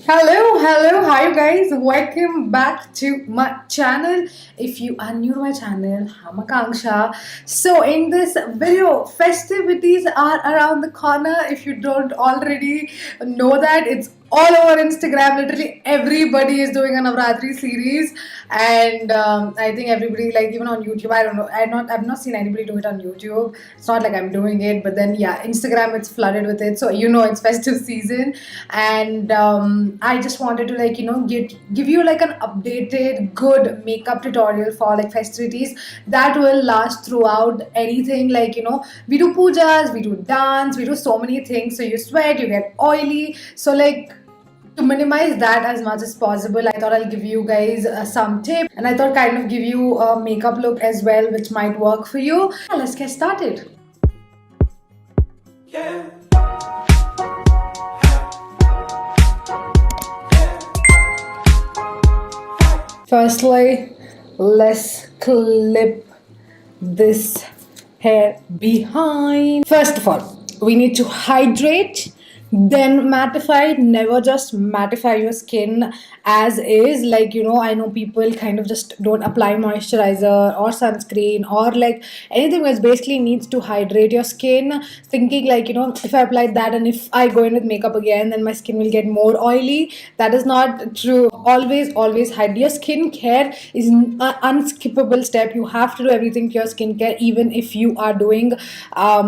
Hi you guys, welcome back to my channel. If you are new to my channel, I'm Akanksha. So in this video, festivities are around the corner. If you don't already know that, it's all over Instagram. Literally everybody is doing a Navratri series, and I think everybody, like even on YouTube, I don't know, I've not seen anybody do it on YouTube. It's not like I'm doing it, but then yeah, Instagram it's flooded with it, so it's festive season. And I just wanted to give you like an updated good makeup tutorial for like festivities that will last throughout anything. We do pujas, we do dance, we do so many things, so you sweat, you get oily, so like to minimize that as much as possible, I thought I'll give you guys some tips, and I thought kind of give you a makeup look as well which might work for you. Let's get started. Yeah. Firstly, let's clip this hair behind. First of all, we need to hydrate, then mattify. Never just mattify your skin as is. I know people kind of just don't apply moisturizer or sunscreen or like anything which basically needs to hydrate your skin, thinking if I apply that and if I go in with makeup again, then my skin will get more oily. That is not true. Always hydrate. Your skincare is an unskippable step. You have to do everything to your skincare, even if you are doing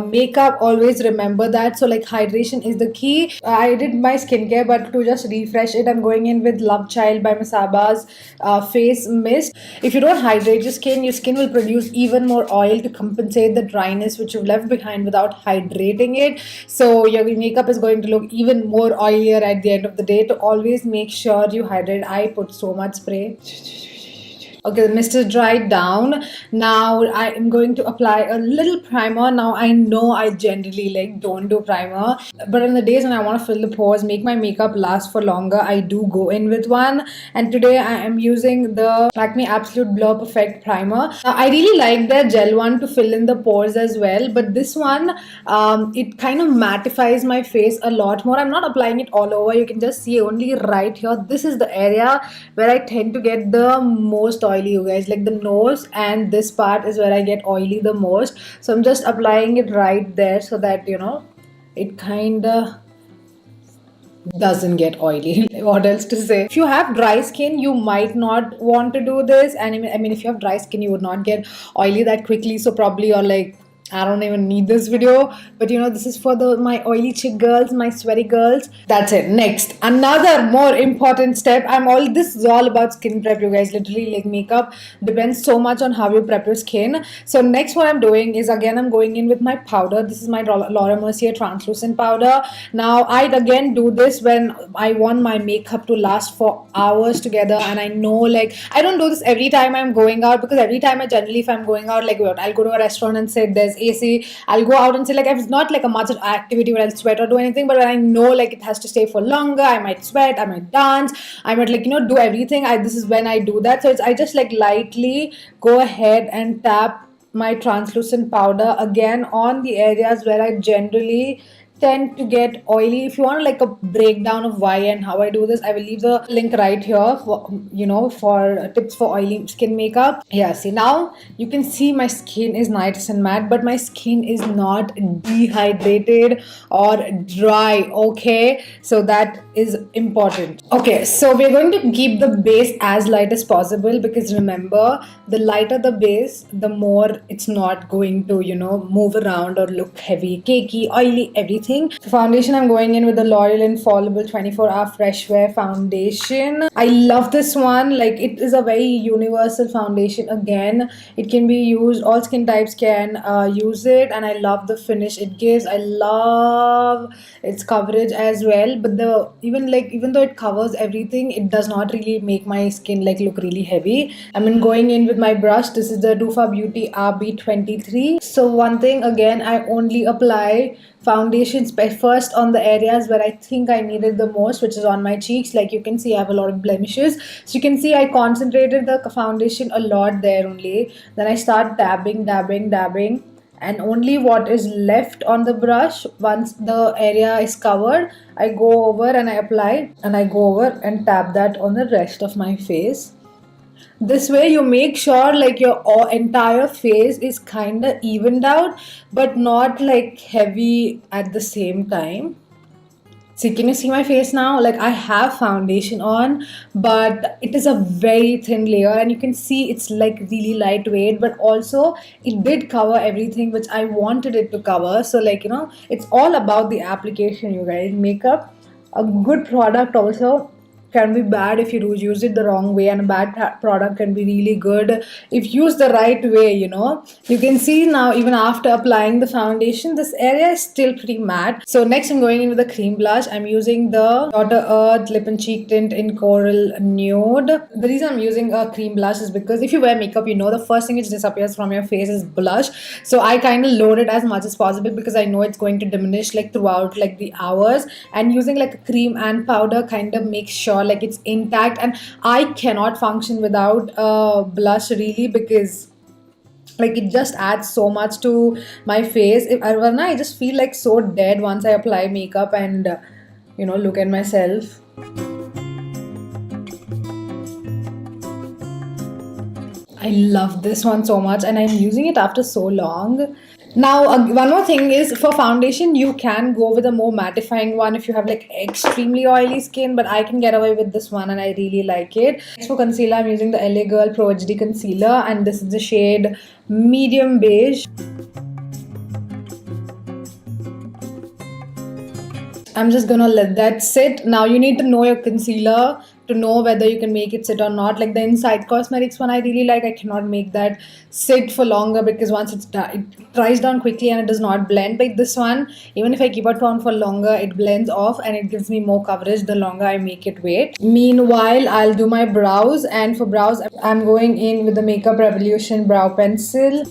makeup. Always remember that. So like hydration is the key. I did my skincare, but to just refresh it, I'm going in with Love Child by Masaba's face mist. If you don't hydrate your skin will produce even more oil to compensate the dryness which you've left behind without hydrating it. So your makeup is going to look even more oilier at the end of the day. To always make sure you hydrate. I put so much spray. Okay, the mist is dried down. Now I am going to apply a little primer. Now I know I generally like don't do primer, but in the days when I want to fill the pores, make my makeup last for longer, I do go in with one. And today I am using the Lakme Absolute Blur Perfect Primer. I really like their gel one to fill in the pores as well, but this one, it kind of mattifies my face a lot more. I'm not applying it all over. You can just see only right here. This is the area where I tend to get the most oily, you guys. Like the nose and this part is where I get oily the most. So I'm just applying it right there so that it kind of doesn't get oily. What else to say? If you have dry skin, you might not want to do this. And I mean, if you have dry skin, you would not get oily that quickly. So probably you're like, I don't even need this video, but this is for my oily chick girls, my sweaty girls. That's it. Next, another more important step. This is all about skin prep, you guys. Literally, like makeup depends so much on how you prep your skin. So next, what I'm doing is again I'm going in with my powder. This is my Laura Mercier translucent powder. Now I'd again do this when I want my makeup to last for hours together, and I know like I don't do this every time I'm going out, because every time if I'm going out, like I'll go to a restaurant and say there's AC. I'll go out and say like if it's not like a much activity where I'll sweat or do anything, but when I know like it has to stay for longer, I might sweat, I might dance, I might do everything. This is when I do that. So I just like lightly go ahead and tap my translucent powder again on the areas where I generally tend to get oily. If you want like a breakdown of why and how I do this, I will leave the link right here for tips for oily skin makeup. Yeah, see, now you can see my skin is nice and matte, but my skin is not dehydrated or dry. Okay, so that is important. Okay, so we're going to keep the base as light as possible, because remember, the lighter the base, the more it's not going to move around or look heavy, cakey, oily, everything. For foundation, I'm going in with the L'Oreal Infallible 24-hour Fresh Wear foundation. I love this one. Like, it is a very universal foundation. Again, it can be used, all skin types can use it, and I love the finish it gives. I love its coverage as well, but even though it covers everything, it does not really make my skin like look really heavy. Going in with my brush. This is the Doofa Beauty RB23. So one thing, again, I only apply foundations first on the areas where I think I needed the most, which is on my cheeks. Like you can see, I have a lot of blemishes, so you can see I concentrated the foundation a lot there only. Then I start dabbing, and only what is left on the brush, once the area is covered, I go over and I apply, and I go over and tap that on the rest of my face. This way you make sure like your entire face is kind of evened out, but not like heavy at the same time. See, can you see my face now? Like I have foundation on, but it is a very thin layer, and you can see it's like really lightweight, but also it did cover everything which I wanted it to cover. So like, it's all about the application, you guys. Makeup, a good product also can be bad if you do use it the wrong way, and a bad product can be really good if used the right way. You can see now, even after applying the foundation, this area is still pretty matte. So next I'm going in with a cream blush. I'm using the Dr. Earth lip and cheek tint in Coral Nude. The reason I'm using a cream blush is because if you wear makeup, the first thing which disappears from your face is blush. So I kind of load it as much as possible because I know it's going to diminish like throughout like the hours, and using like a cream and powder kind of makes sure like it's intact. And I cannot function without blush really, because like it just adds so much to my face. I just feel like so dead once I apply makeup and look at myself. I love this one so much, and I'm using it after so long. Now, one more thing is, for foundation, you can go with a more mattifying one if you have like extremely oily skin, but I can get away with this one and I really like it. Next, for concealer, I'm using the LA Girl Pro HD Concealer, and this is the shade Medium Beige. I'm just gonna let that sit. Now you need to know your concealer to know whether you can make it sit or not. Like the Inside Cosmetics one I really like. I cannot make that sit for longer because once it dries down quickly and it does not blend. Like this one, even if I keep it on for longer, it blends off and it gives me more coverage the longer I make it wait. Meanwhile, I'll do my brows, and for brows, I'm going in with the Makeup Revolution Brow Pencil.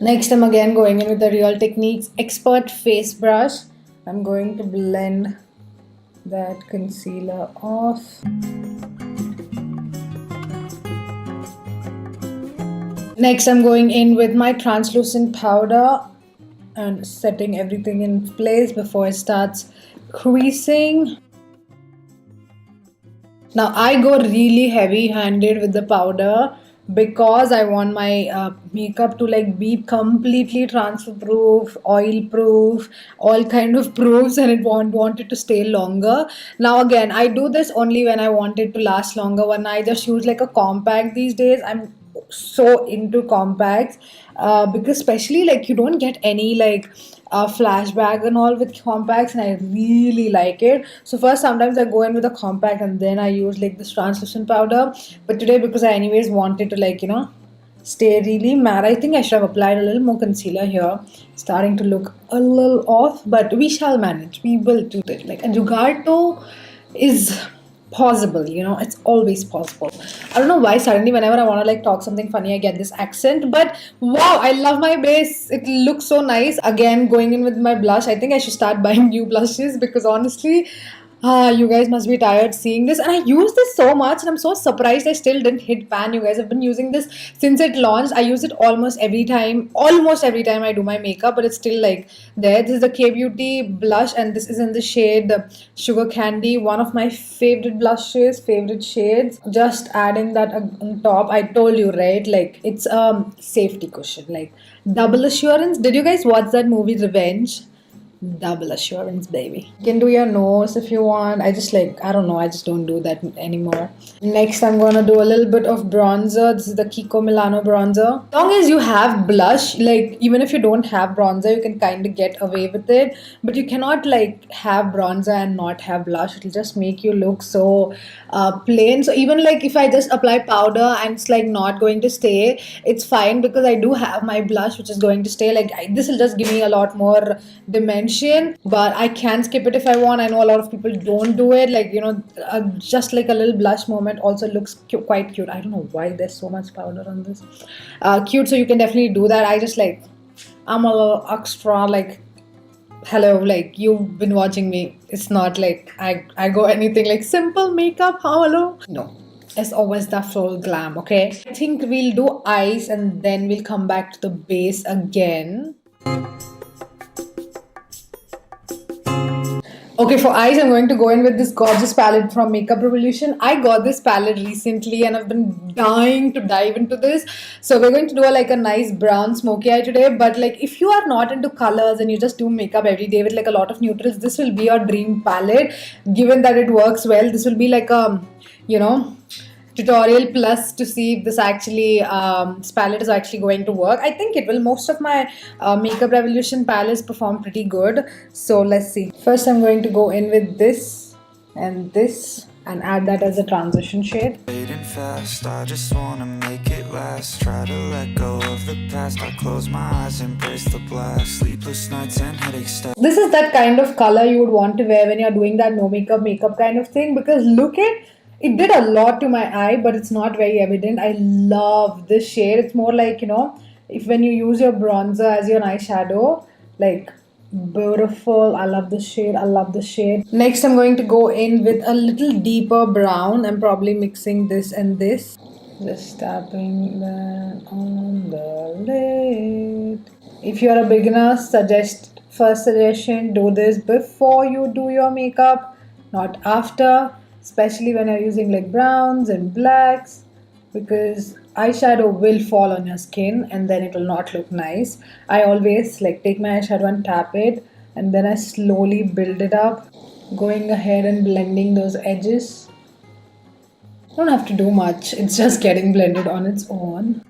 Next, I'm again going in with the Real Techniques Expert Face Brush. I'm going to blend that concealer off. Next, I'm going in with my translucent powder and setting everything in place before it starts creasing. Now, I go really heavy-handed with the powder because I want my makeup to like be completely transfer proof, oil proof, all kind of proofs, and it want it to stay longer. Now again, I do this only when I want it to last longer. When I just use like a compact these days, I'm so into compacts because especially like you don't get any like flashback and all with compacts, and I really like it. So first sometimes I go in with a compact and then I use like this translucent powder, but today because I anyways wanted to like stay really matte, I think I should have applied a little more concealer here. Starting to look a little off, but we shall manage. We will do it. Like a Jugato is possible, it's always possible. I don't know why suddenly whenever I want to like talk something funny I get this accent, but wow, I love my base. It looks so nice. Again, going in with my blush, I think I should start buying new blushes because honestly, you guys must be tired seeing this, and I use this so much and I'm so surprised I still didn't hit pan. You guys have been using this since it launched. I use it almost every time I do my makeup, but it's still like there. This is the K-Beauty blush, and this is in the shade Sugar Candy, one of my favorite blushes, favorite shades. Just adding that on top. I told you, right? Like it's a safety cushion, like double assurance. Did you guys watch that movie Revenge? Double assurance, baby. You can do your nose if you want. I just don't do that anymore. Next, I'm gonna do a little bit of bronzer. This is the Kiko Milano bronzer. As long as you have blush, like even if you don't have bronzer, you can kind of get away with it. But you cannot like have bronzer and not have blush. It'll just make you look so plain. So even like if I just apply powder and it's like not going to stay, it's fine because I do have my blush which is going to stay. Like this will just give me a lot more dimension, but I can skip it if I want. I know a lot of people don't do it. Like just like a little blush moment also looks quite cute. I don't know why there's so much powder on this. Cute, so you can definitely do that. I just like, I'm a little extra, like hello, like you've been watching me. It's not like I go anything like simple makeup. Hello, no. is always the full glam, okay? I think we'll do eyes and then we'll come back to the base again. Okay, for eyes, I'm going to go in with this gorgeous palette from Makeup Revolution. I got this palette recently and I've been dying to dive into this. So we're going to do like a nice brown smoky eye today. But like if you are not into colors and you just do makeup every day with like a lot of neutrals, this will be your dream palette. Given that it works well, this will be like a, you know, tutorial plus to see if this palette is actually going to work. I think it will. Most of my Makeup Revolution palettes perform pretty good, so let's see. First I'm going to go in with this and this and add that as a transition shade. Fast, I just wanna make it last. Try to let go of the past. I close my eyes, embrace the blast. Sleepless nights and headaches. This is that kind of color you would want to wear when you're doing that no makeup kind of thing, because look at it, did a lot to my eye, but it's not very evident. I love this shade. It's more like, you know, if when you use your bronzer as your eyeshadow, like beautiful. I love this shade. I love this shade. Next, I'm going to go in with a little deeper brown. I'm probably mixing this and this. Just tapping that on the lid. If you're a beginner, first suggestion, do this before you do your makeup, not after. Especially when you're using like browns and blacks, because eyeshadow will fall on your skin and then it will not look nice. I always like take my eyeshadow and tap it and then I slowly build it up, going ahead and blending those edges. Don't have to do much, it's just getting blended on its own.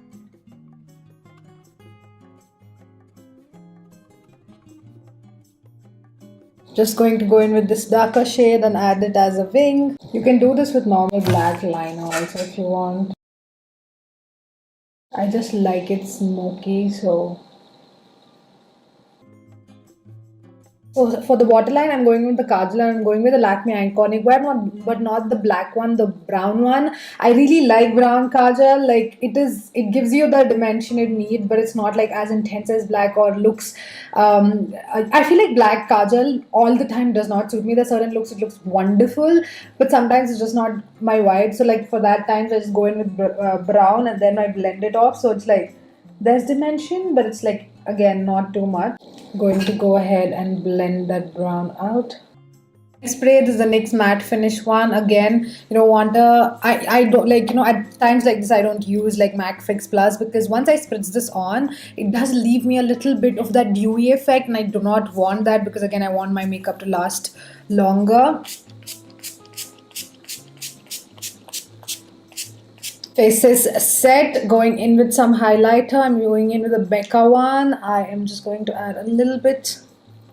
Just going to go in with this darker shade and add it as a wing. You can do this with normal black liner also if you want. I just like it smoky, so for the waterline, I'm going with the kajal and I'm going with the Lakme Iconic Wear, but not the black one, the brown one. I really like brown kajal. Like it gives you the dimension it needs, but it's not like as intense as black or looks. I feel like black kajal all the time does not suit me. There's certain looks it looks wonderful, but sometimes it's just not my vibe. So like for that times I just go in with brown and then I blend it off. So it's like there's dimension, but it's like again not too much. Going to go ahead and blend that brown out. Spray, this is the NYX matte finish one. Again, you don't want I don't like, you know, at times like this I don't use like MAC Fix Plus, because once I spritz this on, it does leave me a little bit of that dewy effect and I do not want that, because again I want my makeup to last longer. Face is set. Going in with some highlighter. I'm going in with a Becca one. I am just going to add a little bit,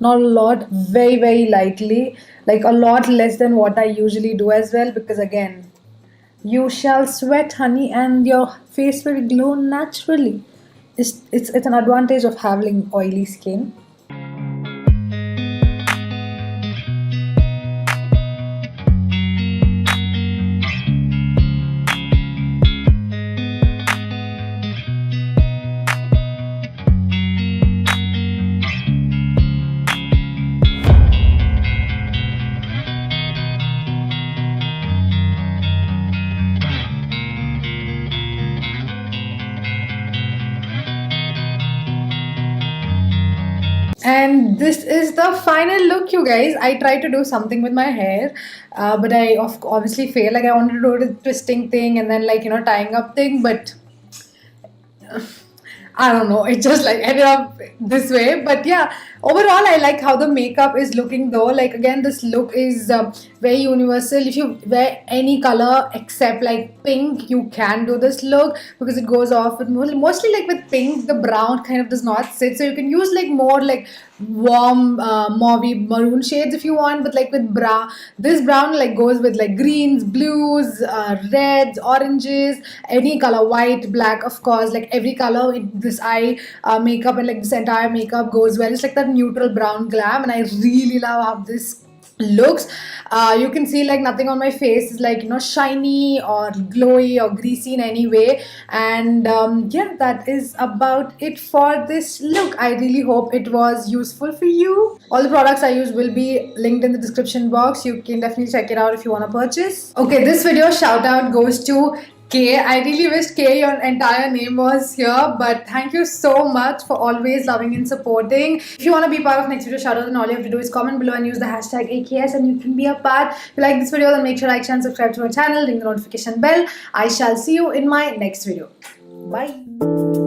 not a lot, very very lightly, like a lot less than what I usually do as well, because again you shall sweat honey and your face will glow naturally. It's an advantage of having oily skin. And this is the final look, you guys. I tried to do something with my hair, but I obviously failed. Like I wanted to do the twisting thing and then like, you know, tying up thing, but I don't know, it just like ended up this way. But yeah, overall I like how the makeup is looking though. Like again, this look is very universal. If you wear any color except like pink, you can do this look, because it goes off with mostly like with pink, the brown kind of does not sit. So you can use like more like warm mauvey maroon shades if you want, but like with this brown like goes with like greens, blues, reds, oranges, any color, white, black, of course, like every color in this eye makeup and like this entire makeup goes well. It's like that neutral brown glam, and I really love how this looks. You can see like nothing on my face is like, you know, shiny or glowy or greasy in any way. And yeah, that is about it for this look. I really hope it was useful for you. All the products I use will be linked in the description box. You can definitely check it out if you want to purchase. Okay, this video shout out goes to Kay. I really wish Kay your entire name was here, but thank you so much for always loving and supporting. If you want to be part of next video shout out, then all you have to do is comment below and use the hashtag AKS and you can be a part. If you like this video, then make sure to like, share and subscribe to our channel, ring the notification bell. I shall see you in my next video. Bye.